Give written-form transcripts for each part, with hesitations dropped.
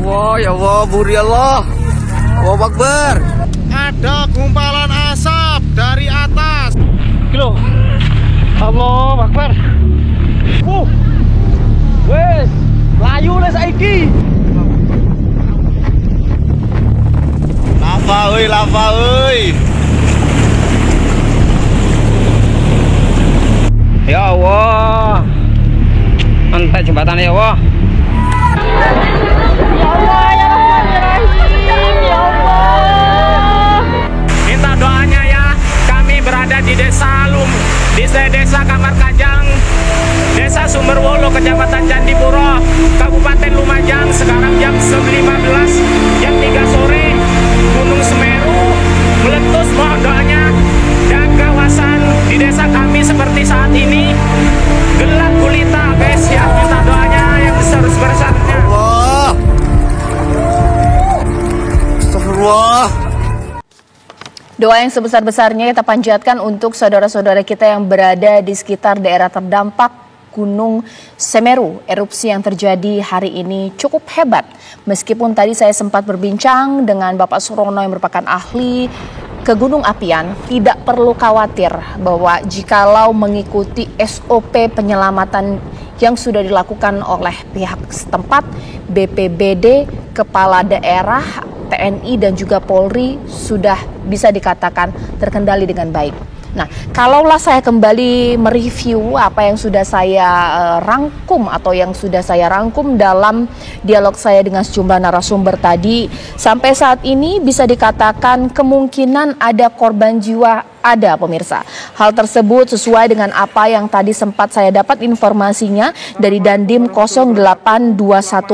Ya Allah, Buri Allah. Allahu Akbar. Ada gumpalan asap dari atas. Kilo. Allahu Akbar. Wes, layu lah saiki. Lava euy. Ya Allah. Entek jembatannya ya Allah. Ya Allah, ya Rahman, ya Allah. Minta doanya ya. Kami berada di Desa Kamar Kajang, Desa Sumberwolo, Kecamatan Candipuro, Kabupaten Lumajang. Sekarang jam 15, jam 3 sore, Gunung Semeru meletus. Mohon doanya. Dan kawasan di desa kami seperti saat ini gelap gulita, guys ya. Minta doanya yang besar-besarnya. Allah. Astagfirullah. Doa yang sebesar-besarnya kita panjatkan untuk saudara-saudara kita yang berada di sekitar daerah terdampak Gunung Semeru. Erupsi yang terjadi hari ini cukup hebat. Meskipun tadi saya sempat berbincang dengan Bapak Surono yang merupakan ahli ke Gunung Apian, tidak perlu khawatir bahwa jikalau mengikuti SOP penyelamatan yang sudah dilakukan oleh pihak setempat, BPBD, kepala daerah, TNI dan juga Polri sudah bisa dikatakan terkendali dengan baik. Nah, kalaulah saya kembali mereview apa yang sudah saya rangkum atau yang sudah saya rangkum dalam dialog saya dengan sejumlah narasumber tadi, sampai saat ini bisa dikatakan kemungkinan ada korban jiwa ada, pemirsa. Hal tersebut sesuai dengan apa yang tadi sempat saya dapat informasinya dari Dandim 0821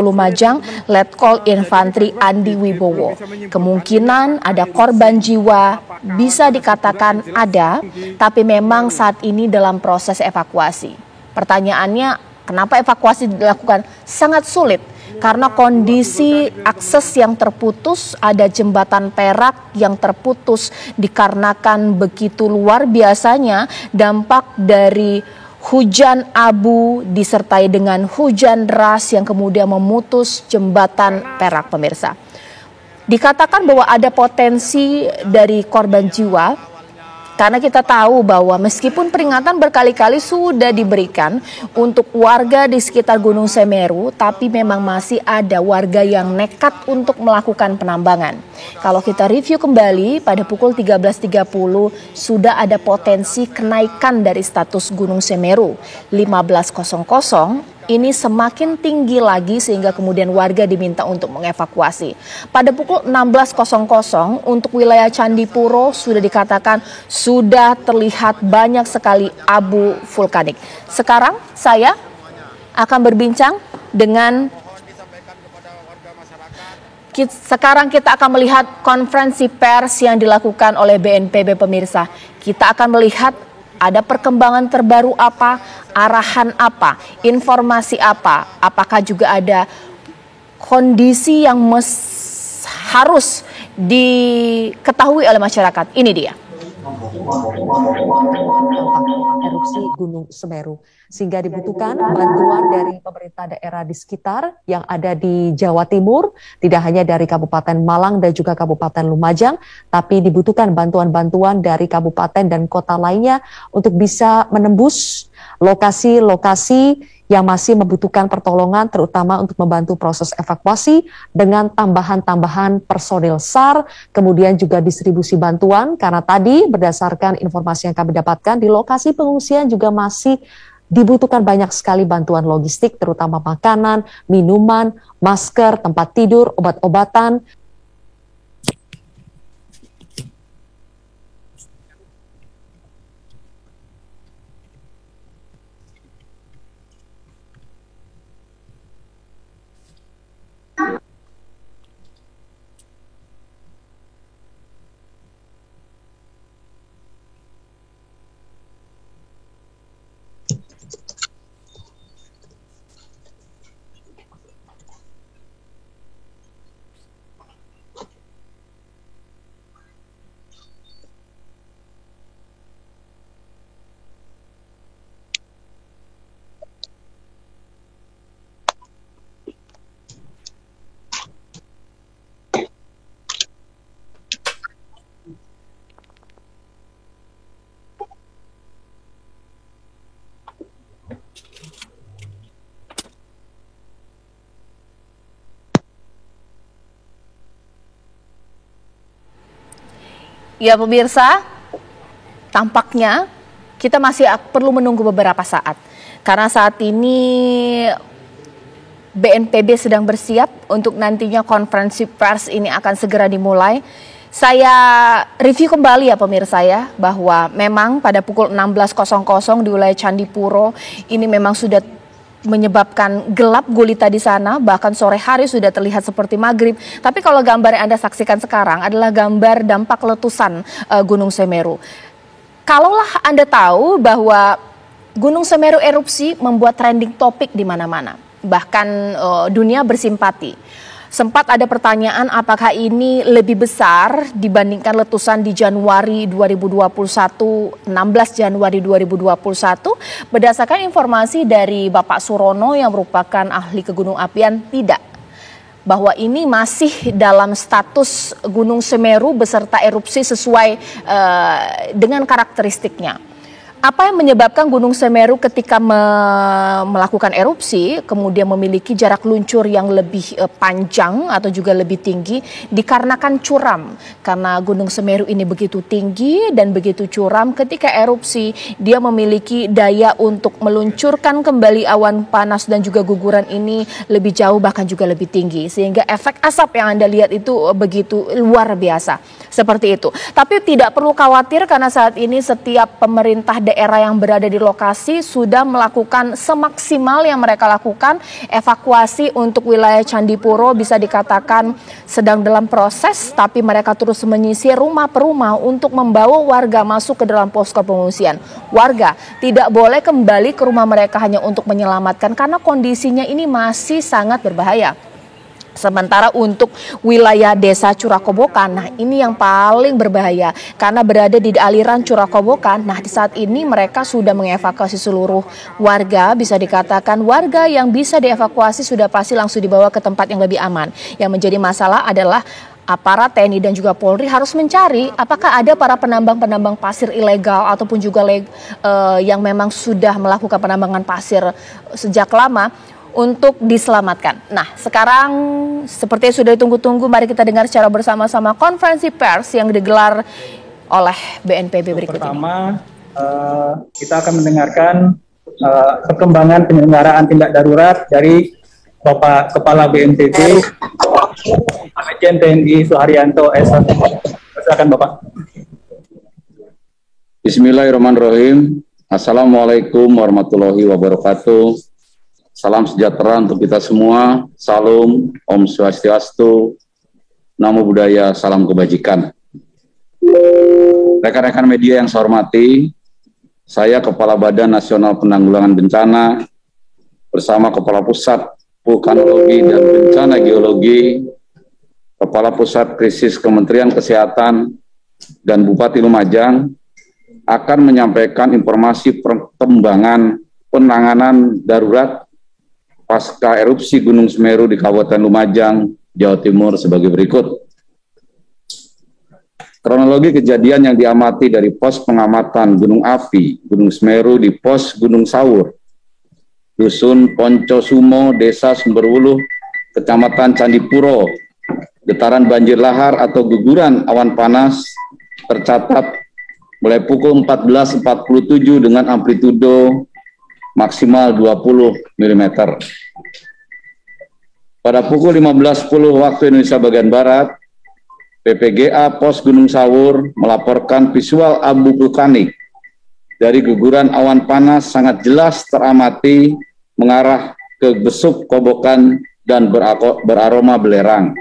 Lumajang, Letkol Infantri Andi Wibowo. Kemungkinan ada korban jiwa bisa dikatakan ada, tapi memang saat ini dalam proses evakuasi. Pertanyaannya, kenapa evakuasi dilakukan? Sangat sulit. Karena kondisi akses yang terputus, ada jembatan perak yang terputus dikarenakan begitu luar biasanya dampak dari hujan abu disertai dengan hujan deras yang kemudian memutus jembatan perak, pemirsa. Dikatakan bahwa ada potensi dari korban jiwa. Karena kita tahu bahwa meskipun peringatan berkali-kali sudah diberikan untuk warga di sekitar Gunung Semeru, tapi memang masih ada warga yang nekat untuk melakukan penambangan. Kalau kita review kembali pada pukul 13.30 sudah ada potensi kenaikan dari status Gunung Semeru 15.00. Ini semakin tinggi lagi sehingga kemudian warga diminta untuk mengevakuasi. Pada pukul 16.00 untuk wilayah Candipuro sudah dikatakan sudah terlihat banyak sekali abu vulkanik. Sekarang saya akan berbincang dengan kita akan melihat konferensi pers yang dilakukan oleh BNPB, pemirsa. Kita akan melihat ada perkembangan terbaru apa, arahan apa, informasi apa, apakah juga ada kondisi yang harus diketahui oleh masyarakat. Ini dia. Erupsi Gunung Semeru, sehingga dibutuhkan bantuan dari pemerintah daerah di sekitar yang ada di Jawa Timur, tidak hanya dari Kabupaten Malang dan juga Kabupaten Lumajang, tapi dibutuhkan bantuan-bantuan dari kabupaten dan kota lainnya untuk bisa menembus lokasi-lokasi yang masih membutuhkan pertolongan, terutama untuk membantu proses evakuasi dengan tambahan-tambahan personil SAR, kemudian juga distribusi bantuan, karena tadi berdasarkan informasi yang kami dapatkan di lokasi pengungsian juga masih dibutuhkan banyak sekali bantuan logistik, terutama makanan, minuman, masker, tempat tidur, obat-obatan. Ya pemirsa, tampaknya kita masih perlu menunggu beberapa saat. Karena saat ini BNPB sedang bersiap untuk nantinya konferensi pers ini akan segera dimulai. Saya review kembali ya pemirsa ya, bahwa memang pada pukul 16.00 di wilayah Candipuro ini memang sudah menyebabkan gelap gulita di sana, bahkan sore hari sudah terlihat seperti maghrib. Tapi kalau gambar yang Anda saksikan sekarang adalah gambar dampak letusan Gunung Semeru. Kalaulah Anda tahu bahwa Gunung Semeru erupsi membuat trending topik di mana-mana, bahkan dunia bersimpati. Sempat ada pertanyaan apakah ini lebih besar dibandingkan letusan di Januari 2021, 16 Januari 2021. Berdasarkan informasi dari Bapak Surono yang merupakan ahli kegunung apian, tidak. Bahwa ini masih dalam status Gunung Semeru beserta erupsi sesuai dengan karakteristiknya. Apa yang menyebabkan Gunung Semeru ketika melakukan erupsi kemudian memiliki jarak luncur yang lebih panjang atau juga lebih tinggi? Dikarenakan curam. Karena Gunung Semeru ini begitu tinggi dan begitu curam, ketika erupsi dia memiliki daya untuk meluncurkan kembali awan panas dan juga guguran ini lebih jauh, bahkan juga lebih tinggi. Sehingga efek asap yang Anda lihat itu begitu luar biasa. Seperti itu. Tapi tidak perlu khawatir karena saat ini setiap pemerintah daerah yang berada di lokasi sudah melakukan semaksimal yang mereka lakukan. Evakuasi untuk wilayah Candipuro bisa dikatakan sedang dalam proses, tapi mereka terus menyisir rumah per rumah untuk membawa warga masuk ke dalam posko pengungsian. Warga tidak boleh kembali ke rumah mereka hanya untuk menyelamatkan karena kondisinya ini masih sangat berbahaya. Sementara untuk wilayah desa Curakobokan, nah ini yang paling berbahaya karena berada di aliran Curakobokan. Nah di saat ini mereka sudah mengevakuasi seluruh warga, bisa dikatakan warga yang bisa dievakuasi sudah pasti langsung dibawa ke tempat yang lebih aman. Yang menjadi masalah adalah aparat TNI dan juga Polri harus mencari apakah ada para penambang-penambang pasir ilegal ataupun juga yang memang sudah melakukan penambangan pasir sejak lama untuk diselamatkan. Nah, sekarang seperti yang sudah ditunggu-tunggu, mari kita dengar secara bersama-sama konferensi pers yang digelar oleh BNPB berikut Pertama, kita akan mendengarkan perkembangan penyelenggaraan tindak darurat dari Bapak Kepala BNPB, Majen TNI Suharyanto S1. Silakan Bapak. Bismillahirrahmanirrahim. Assalamualaikum warahmatullahi wabarakatuh. Salam sejahtera untuk kita semua. Salam, Om Swastiastu, Namo Buddhaya, salam kebajikan. Rekan-rekan media yang saya hormati, saya Kepala Badan Nasional Penanggulangan Bencana bersama Kepala Pusat Vulkanologi dan Bencana Geologi, Kepala Pusat Krisis Kementerian Kesehatan, dan Bupati Lumajang akan menyampaikan informasi perkembangan penanganan darurat pasca erupsi Gunung Semeru di Kabupaten Lumajang, Jawa Timur sebagai berikut. Kronologi kejadian yang diamati dari pos pengamatan gunung api Gunung Semeru di pos Gunung Sawur, Dusun Poncosumo, Desa Sumberwuluh, Kecamatan Candipuro. Getaran banjir lahar atau guguran awan panas tercatat mulai pukul 14.47 dengan amplitudo maksimal 20 mm. Pada pukul 15.10 waktu Indonesia bagian Barat, PPGA Pos Gunung Sawur melaporkan visual abu vulkanik dari guguran awan panas sangat jelas teramati mengarah ke Besuk Kobokan dan beraroma belerang.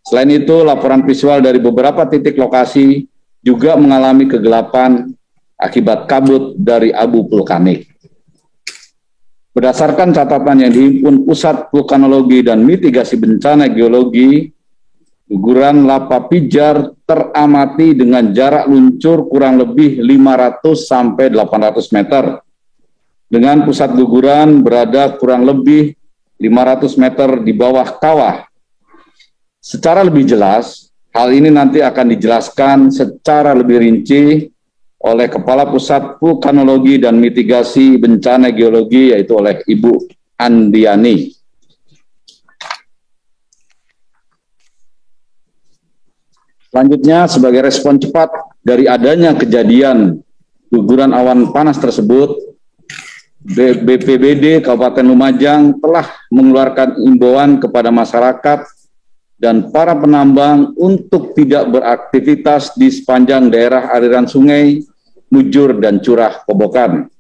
Selain itu, laporan visual dari beberapa titik lokasi juga mengalami kegelapan akibat kabut dari abu vulkanik. Berdasarkan catatan yang dihimpun Pusat Vulkanologi dan Mitigasi Bencana Geologi, guguran lava pijar teramati dengan jarak luncur kurang lebih 500 sampai 800 meter. Dengan pusat guguran berada kurang lebih 500 meter di bawah kawah. Secara lebih jelas, hal ini nanti akan dijelaskan secara lebih rinci oleh Kepala Pusat Vulkanologi dan Mitigasi Bencana Geologi, yaitu oleh Ibu Andiani. Selanjutnya, sebagai respon cepat dari adanya kejadian guguran awan panas tersebut, BPBD Kabupaten Lumajang telah mengeluarkan imbauan kepada masyarakat dan para penambang untuk tidak beraktivitas di sepanjang daerah aliran sungai, mujur, dan curah kobokan.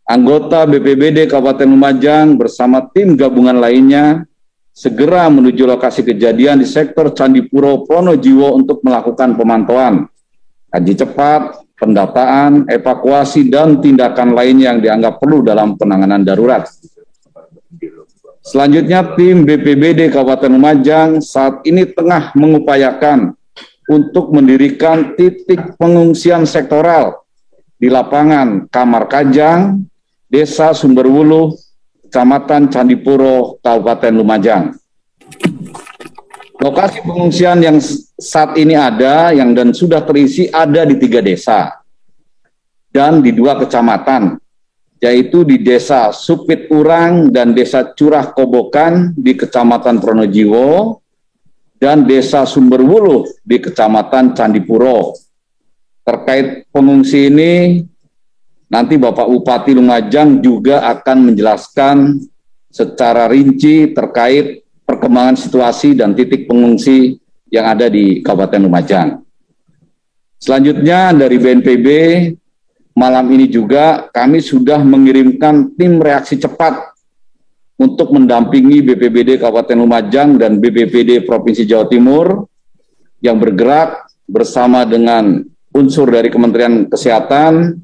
Anggota BPBD Kabupaten Lumajang bersama tim gabungan lainnya segera menuju lokasi kejadian di sektor Candipuro, Pronojiwo untuk melakukan pemantauan, kaji cepat, pendataan, evakuasi, dan tindakan lain yang dianggap perlu dalam penanganan darurat. Selanjutnya, tim BPBD Kabupaten Lumajang saat ini tengah mengupayakan untuk mendirikan titik pengungsian sektoral di lapangan Kamar Kajang, Desa Sumberwuluh, Kecamatan Candipuro, Kabupaten Lumajang. Lokasi pengungsian yang saat ini ada, dan sudah terisi ada di 3 desa dan di 2 kecamatan, yaitu di Desa Supit Urang dan Desa Curah Kobokan di Kecamatan Pronojiwo, dan Desa Sumberwuluh di Kecamatan Candipuro. Terkait pengungsi ini, nanti Bapak Bupati Lumajang juga akan menjelaskan secara rinci terkait perkembangan situasi dan titik pengungsi yang ada di Kabupaten Lumajang. Selanjutnya dari BNPB, malam ini juga kami sudah mengirimkan tim reaksi cepat untuk mendampingi BPBD Kabupaten Lumajang dan BPBD Provinsi Jawa Timur yang bergerak bersama dengan unsur dari Kementerian Kesehatan.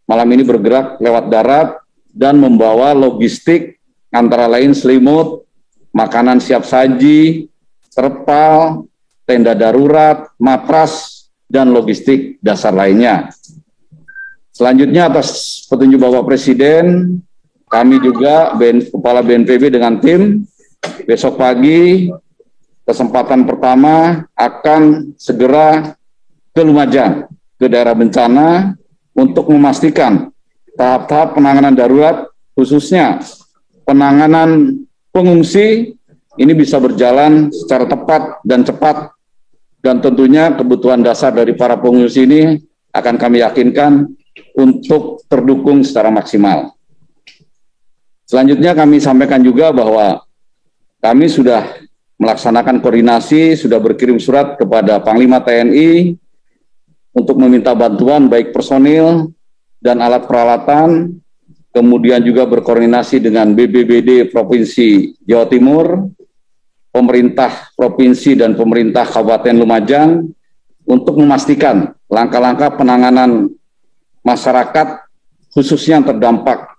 Malam ini bergerak lewat darat dan membawa logistik antara lain selimut, makanan siap saji, terpal, tenda darurat, matras, dan logistik dasar lainnya. Selanjutnya atas petunjuk Bapak Presiden, kami juga Kepala BNPB dengan tim besok pagi kesempatan pertama akan segera ke Lumajang, ke daerah bencana untuk memastikan tahap-tahap penanganan darurat, khususnya penanganan pengungsi ini bisa berjalan secara tepat dan cepat, dan tentunya kebutuhan dasar dari para pengungsi ini akan kami yakinkan untuk terdukung secara maksimal. Selanjutnya kami sampaikan juga bahwa kami sudah melaksanakan koordinasi, sudah berkirim surat kepada Panglima TNI untuk meminta bantuan baik personil dan alat peralatan, kemudian juga berkoordinasi dengan BPBD Provinsi Jawa Timur, pemerintah Provinsi dan pemerintah Kabupaten Lumajang untuk memastikan langkah-langkah penanganan masyarakat khususnya yang terdampak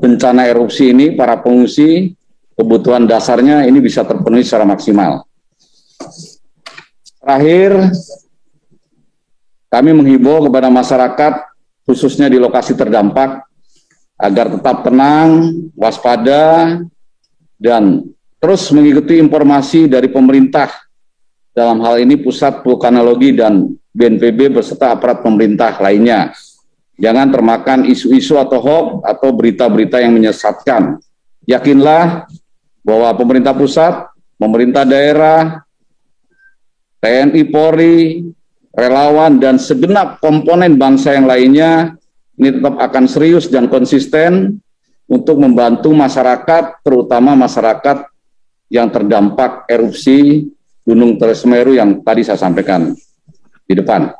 bencana erupsi ini, para pengungsi, kebutuhan dasarnya ini bisa terpenuhi secara maksimal. Terakhir, kami menghimbau kepada masyarakat khususnya di lokasi terdampak agar tetap tenang, waspada, dan terus mengikuti informasi dari pemerintah, dalam hal ini Pusat Vulkanologi dan BNPB beserta aparat pemerintah lainnya. Jangan termakan isu-isu atau hoax atau berita-berita yang menyesatkan. Yakinlah bahwa pemerintah pusat, pemerintah daerah, TNI, Polri, relawan, dan segenap komponen bangsa yang lainnya ini tetap akan serius dan konsisten untuk membantu masyarakat, terutama masyarakat yang terdampak erupsi Gunung Semeru yang tadi saya sampaikan di depan.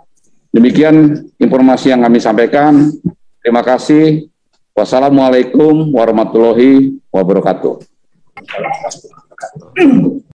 Demikian informasi yang kami sampaikan. Terima kasih. Wassalamualaikum warahmatullahi wabarakatuh.